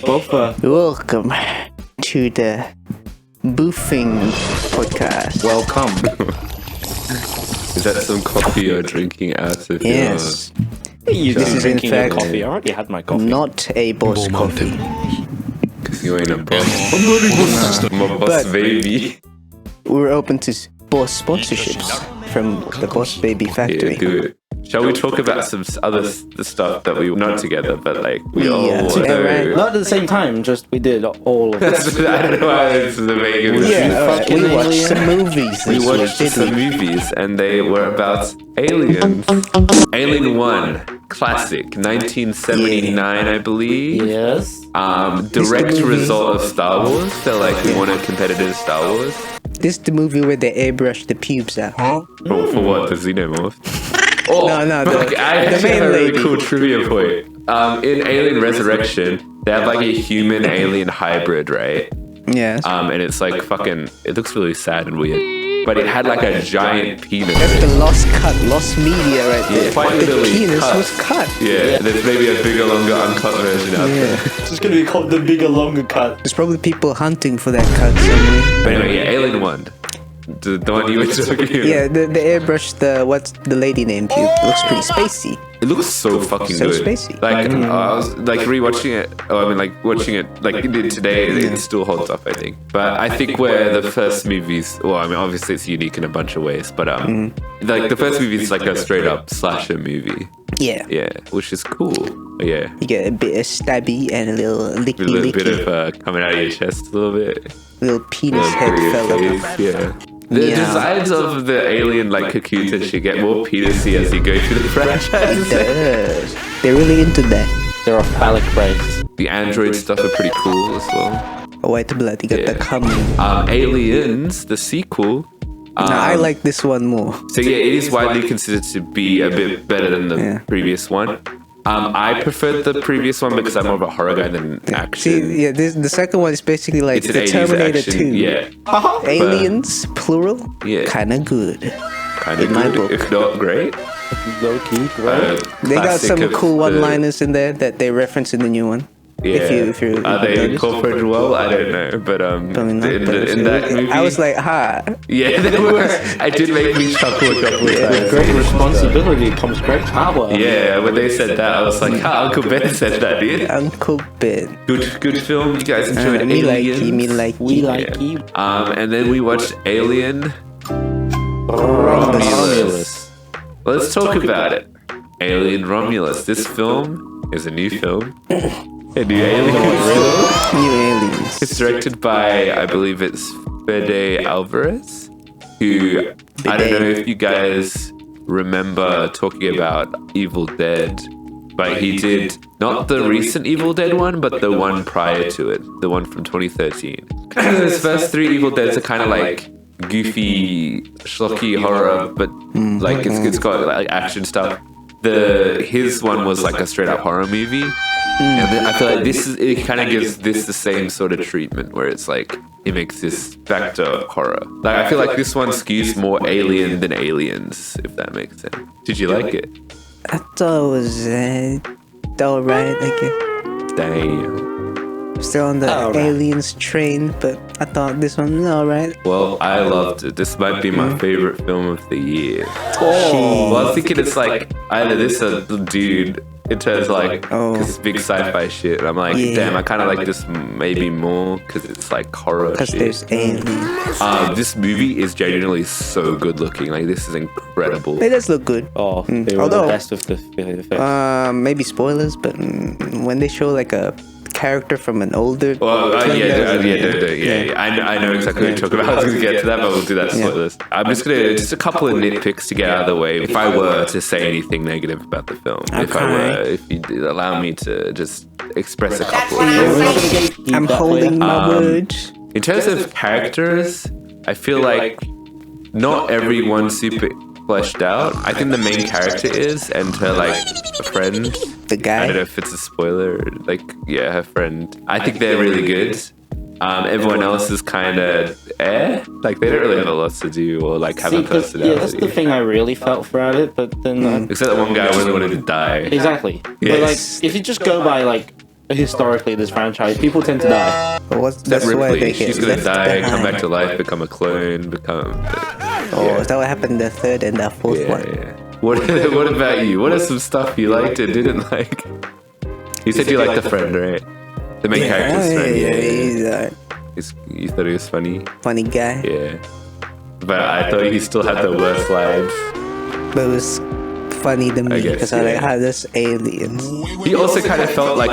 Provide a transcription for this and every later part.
Welcome to the Boofing podcast. Welcome. Is that some coffee you're drinking out of Yes. This is in fact coffee. I already had my coffee. not a boss coffee. Because you ain't a boss. I'm not a boss. I'm a boss, But- baby. We're open to boss sponsorships from the Boss Baby Yeah, Factory. do it. Shall we talk about some other stuff that we not together, but like we all Yeah, know? right. Not at the same time, just we did all of That's, it. I don't know why this is the making of Yeah, this. alright. We Fucking watched alien. some movies We this watched week, some didn't we? movies and they were about aliens. Alien 1, classic, 1979, I believe. Yes. Direct movie- result of Star Wars. So like we wanted competitive Star Wars. This is the movie where they airbrush the pubes out. For what? The Xenomorph? Oh, No, fuck, I the actually main have a really lady. cool trivia point. In Alien Resurrection, they have like a human-alien hybrid, right? Yes. And it's like fucking, it looks really sad and weird. But it had like a giant penis. That's the lost media right there. Yeah, quite the literally penis cut. was cut. Yeah, there's maybe a bigger, longer, uncut version out there. Yeah. It's just gonna be called the bigger, longer cut. There's probably people hunting for that cut somewhere. But anyway, yeah, Alien 1. The one you were talking about. Yeah, the airbrush, what's the lady name pube? Looks pretty spacey. It looks so fucking So good. spacey. Like I was like rewatching it. Oh, I mean, like watching it like it did today. It still holds up, I think. But I think where the first movies, well, I mean, obviously it's unique in a bunch of ways. But like the first movie is like a straight up slasher movie. Yeah. Yeah, which is cool. Yeah, You get a bit of stabby and a little licky a little bit licky. of coming out of your chest a little bit. Little penis Little head through your fella. face, yeah. The Yeah. designs of the alien like cocoons and shit get more penisy as you go through the franchise. Does. They're really into that. They're a phallic race. The android stuff are pretty cool as well. White blood, you got the Yeah. coming. Aliens, the sequel. I like this one more. So yeah, it is widely considered to be a bit better than the Yeah. previous one. I preferred the previous one because I'm more of a horror guy than action. See, yeah, the second one is basically like It's an the 80s Terminator action, 2. yeah, Aliens, plural, Yeah. kinda good. kind in of my good, book. if not great. Low key, right? They got Classic some of cool the- one-liners in there that they reference in the new one. Yeah, If you are they noticed. incorporated well? I don't know, but Probably not, but in that movie, I was like, ha. yeah, they were. I did make me chuckle a couple of times. Great responsibility comes great power. Yeah, when they said that, I was like, "Ha, Uncle Ben said that, dude." Uncle Ben. Good film. You guys enjoyed Me like Aliens? you, me like We you. like you. And then we watched Alien Romulus. Let's talk about it. Alien Romulus. This film is a new film. A new Alien film. New aliens. It's directed by, I believe it's Fede Alvarez, who, I don't know if you guys remember talking about Evil Dead, but he did not the recent Evil Dead one, but the one prior to it, the one from 2013. His first three Evil Deads are kind of like goofy, schlocky horror, but like it's got like action stuff. His one was like a straight up horror movie. And then I feel like it kind of gives this the same sort of treatment where it's like, it makes this back to horror. Like, I feel like this one skews more alien than aliens, if that makes sense. Did you like it? I thought it was alright, I guess. Damn. Still on the Alright. aliens train, but I thought this one was alright. Well, I loved it. This might be my favorite film of the year. Oh, Well, I was thinking it's like either this or the Dude. In terms of like, because it's big sci-fi shit. And I'm like, Yeah. damn, I kind of like this maybe more because it's like horror Because shit. there's aliens. This movie is genuinely so good looking. Like, this is incredible. It does look good. oh, they were Although- the best of the effects. Maybe spoilers, but when they show like a character from an older. Well, film, yeah. I know exactly what you're talking about. I was going to get to that, but we'll do that spoilers. I'm just a couple of nitpicks to get out of the way. If I were to say anything negative about the film, if you did allow me to just express a couple of things. I'm holding my words. In terms of characters, I feel like not everyone's super fleshed out. I think the main character is, and her like friend. The guy. I don't know if it's a spoiler. Like, yeah, her friend. I think they're really good. Everyone else is kind of like they don't really have a lot to do or like have a personality. Yeah, that's the thing I really felt throughout it. But then, Except that one guy really wanted to die. exactly. Yes. But like, if you just go by like historically this franchise, people tend to die. That's why Ripley, they get she's gonna left die, come behind. back to life, become a clone, Is that what happened in the third and the fourth one? yeah. What about you? What are some stuff you liked and didn't like? You said you liked the friend, right? The main character's friend. He's a You thought he was funny? funny guy. Yeah. But I thought he still had the worst lines. But it was funny to me guess, because I like yeah. how this aliens. He also kind of felt like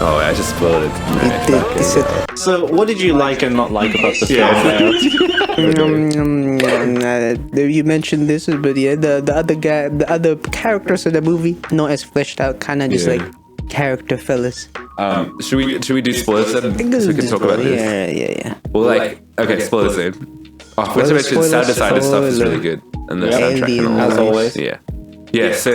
oh, I just spoiled it. He said, So, what did you like and not like about the film? you mentioned this, but yeah, the other guy, the other characters of the movie, not as fleshed out, kind of just Yeah. like character fellas. Should we do spoilers then? So we can talk about this. Yeah. Well, like, okay, spoilers then. Oh, I forgot to mention sound design and stuff is really good. And the soundtrack and all Alien As that. always. Yeah, so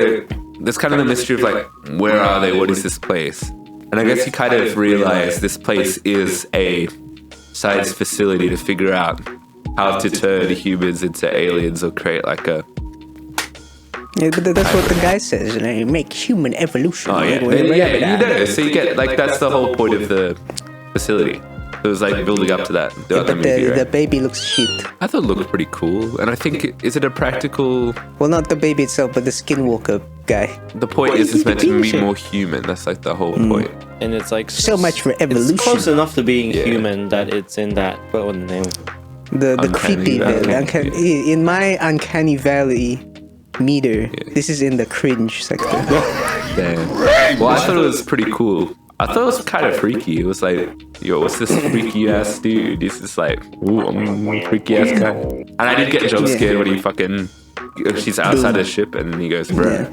there's kind of the mystery of like, where are they? What is this place? And I guess you kind of realize this place is a science facility to figure out how to turn humans into aliens or create like a... Yeah, but that's what the guy says. Make human evolution. Oh, yeah. You know, so you get, like, that's the whole point of the facility. It was like building up to that. But the baby looks shit. I thought it looked pretty cool. And I think, is it a practical... Well, not the baby itself, but the skinwalker guy. The point is it's meant to be more human. That's like the whole point. And it's like So much for evolution. It's close enough to being Yeah. human that it's in that. What was the name? The Uncanny creepy Valley. in my uncanny valley meter, this is in the cringe sector. Damn. Well, I thought it was pretty cool. I thought it was kind of freaky. It was like, yo, what's this freaky ass dude? This is like, ooh, I'm a freaky ass guy. And I did get jump scared when he fucking, she's outside the ship and he goes, bruh.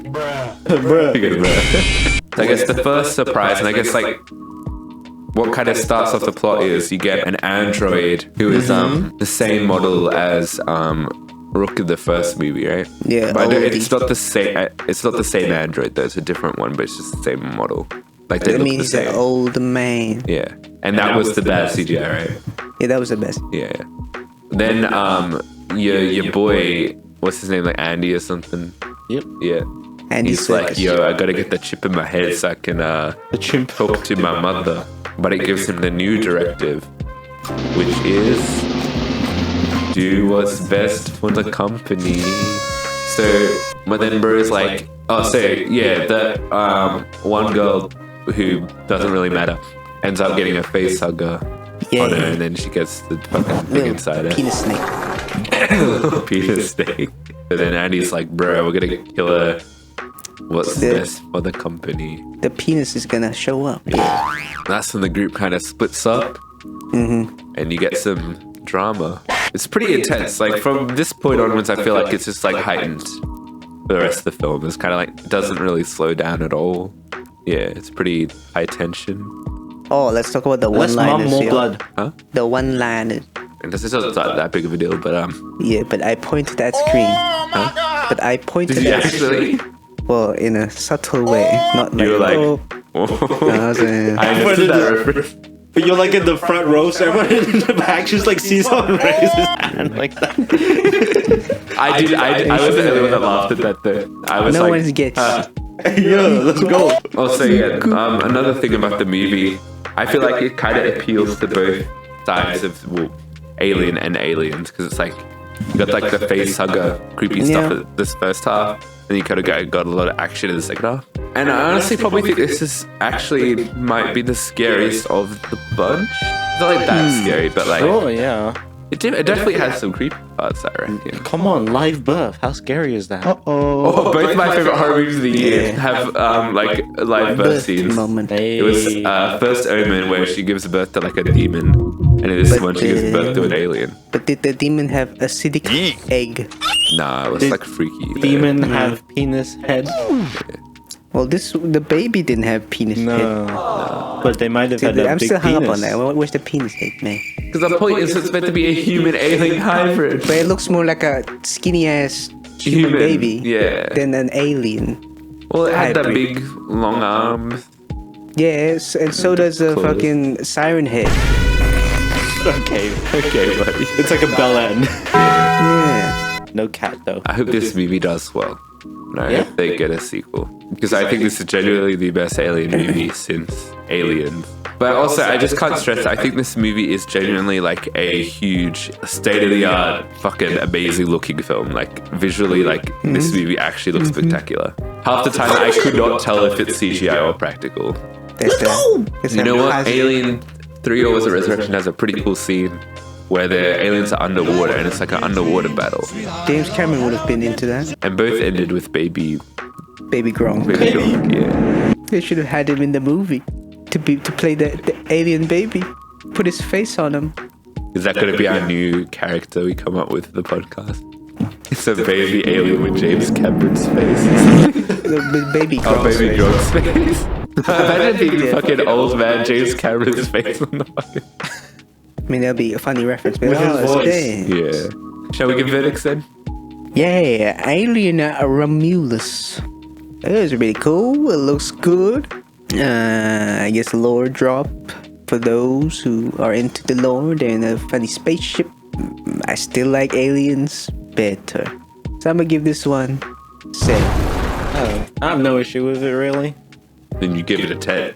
He goes, bruh. So I guess the first surprise, and I guess like, what kind of starts off the plot is you get an android who is the same model as Rook in the first movie, right? Yeah, but I don't- oldie. it's not the same. It's not the same android though. It's a different one, but it's just the same model. Like they I look mean, the he's an same. old man. Yeah, and that was the bad CGI, right? Yeah, that was the best. Yeah. Then your boy, what's his name? Like Andy or something. Yep. Yeah. And He's like, yo, I gotta get the chip in my head so I can The chimp. talk to my mother. But it gives him the new directive, which is do what's best for the company. So, but then Bro's like, oh, so yeah, the one girl who doesn't really matter ends up getting a face hugger Yeah. on her, and then she gets the fucking thing inside her. Penis snake. Penis steak. But then Andy's like, bro, we're gonna kill her. What's The- best for the company? The penis is gonna show up. Yeah. That's when the group kind of splits up, and you get some drama. It's pretty intense. Like from this point onwards, I feel like it's just like heightened for the rest of the film. It's kind of like it doesn't really slow down at all. Yeah, it's pretty high tension. Oh, let's talk about the Less mom, one-liners. more yo. blood. Huh? The one-liners. And this is not that big of a deal, but Yeah, but I pointed at screen. But I pointed did you at actually? well, in a subtle way, not like You were like, oh. No, I was, I understood that reference. But you're like in the front row, so everyone in the back just like sees someone raise his hand like that. I was the only one that laughed at that though. I was no like, one gets. Yeah, let's go. Also, yeah, another thing about the movie, I feel like it kind of appeals to both sides of Alien and Aliens, because it's like you got like the face hugger, creepy stuff at this first half, and you kind of got a lot of action in the second half. And I honestly probably think this is actually might be the scariest of the bunch. It's not like that scary, but like Oh yeah. it definitely has some creepy parts, I reckon. Come on, live birth. How scary is that? Oh, both my favorite horror movies of the year have like live birth scenes. moment. Hey. It was First Omen where she gives birth to like a demon, and in this But, one she gives birth to an alien. But did the demon have acidic egg? Nah, it was Did like freaky. though. Demon have penis head? Well, the baby didn't have penis head. No. But they might have had a I'm big still hung penis. up on that. Where's the penis head, man? Because the point is it's meant to be a human alien hybrid. But it looks more like a skinny ass human baby Yeah. than an alien. Well, it had that hybrid. big long arms. Yes, and so does the Clothes. fucking siren head. Okay. Okay, buddy. It's like a bell end. Yeah. No cat though. I hope this movie does well. No, Yeah? if they get a sequel. Because I think this is genuinely the best Alien movie since Aliens. But also, I just can't stress, I think this movie is genuinely like a huge, state-of-the-art, fucking amazing looking film. Like, visually, like, this movie actually looks spectacular. Half the time, I could not tell if it's CGI or practical. You know what? Alien 3 or was it Resurrection has a pretty cool scene where the aliens are underwater and it's like an underwater battle. James Cameron would have been into that. And both ended with baby Gronk. Gronk, yeah. They should have had him in the movie to play the alien baby. Put his face on him. Is that going to be our new character we come up with for the podcast? It's a baby alien with James Cameron's face. The baby Gronk's Oh, baby face. Gronk's face. Imagine being fucking old man James Cameron's face on the fucking... I mean, that'll be a funny reference. But With his it's voice. James. Yeah. Shall we give verdicts then? Yeah, Alien Romulus. It was really cool. It looks good. I guess lore drop for those who are into the lore. They're in a funny spaceship. I still like Aliens better. So I'm gonna give this one 7. I have no issue with it really. Then you give it a 10.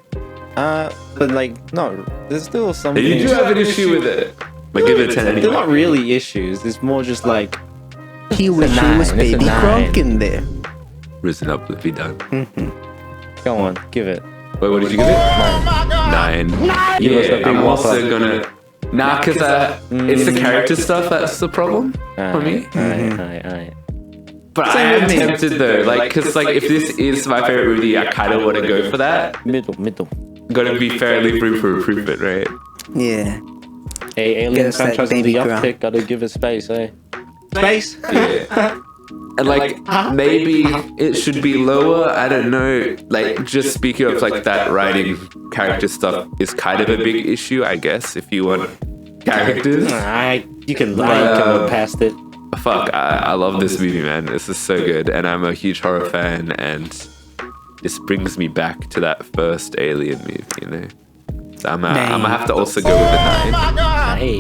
But like, no, there's still some. You do have an issue with it. But give it a 10 They're not anyway. really issues. It's more just like He was nine, it's a baby 9. Gronk in there. Risen up, let be done. go on, give it. Wait, what did you give it? 9. Give us the Yeah, big I'm also whopper. gonna... Nah, because it's the character stuff that's the problem for me. Alright. But I am tempted though, like, because like if this is my favorite movie, I kind of want to go for that. Middle. Gotta be fair and leave room for improvement, right? Yeah. Hey, Alien Get us that franchise is baby the Gronk. uptick. Gotta give it space, eh? Space. Yeah. And like maybe it should be lower. I don't know. Like just speaking of like that writing character stuff is kind of a big issue, I guess. If you want characters, You can look past it. fuck, I love this movie, man. This is so good, and I'm a huge horror fan, and this brings me back to that first Alien movie, you know. So I'm gonna have to also go with a 9. Hey.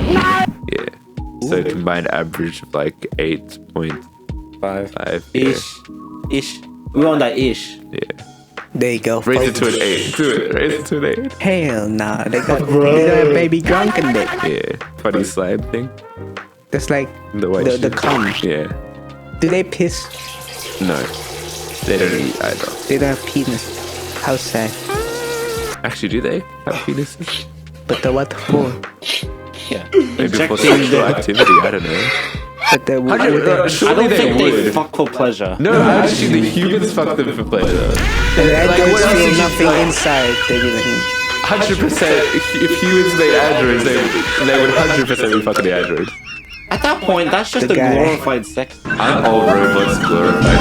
Yeah. So combined average of like 8.5. 5. Yeah. Ish. We're on that ish. Yeah. There you go. Raise it folks. to an 8. Do it. Raise it to an 8. Hell nah. They got a baby Gronk in there. Yeah. Funny slime thing. That's like The white the shit. cum. Yeah. Do they piss? No. They don't eat either. They don't have penis. How sad. Actually, do they have penises? But the what for? Yeah. Maybe for Injecting sexual the- activity. I don't know. But the I Surely don't think they would. fuck for pleasure. No, actually, the humans fuck them for pleasure. the Like, androids what else feel did you nothing like? inside. They be like, 100%. If humans made androids, they would 100% be fucking the androids. At that point, that's just The a guy. glorified sex. Aren't all robots glorified?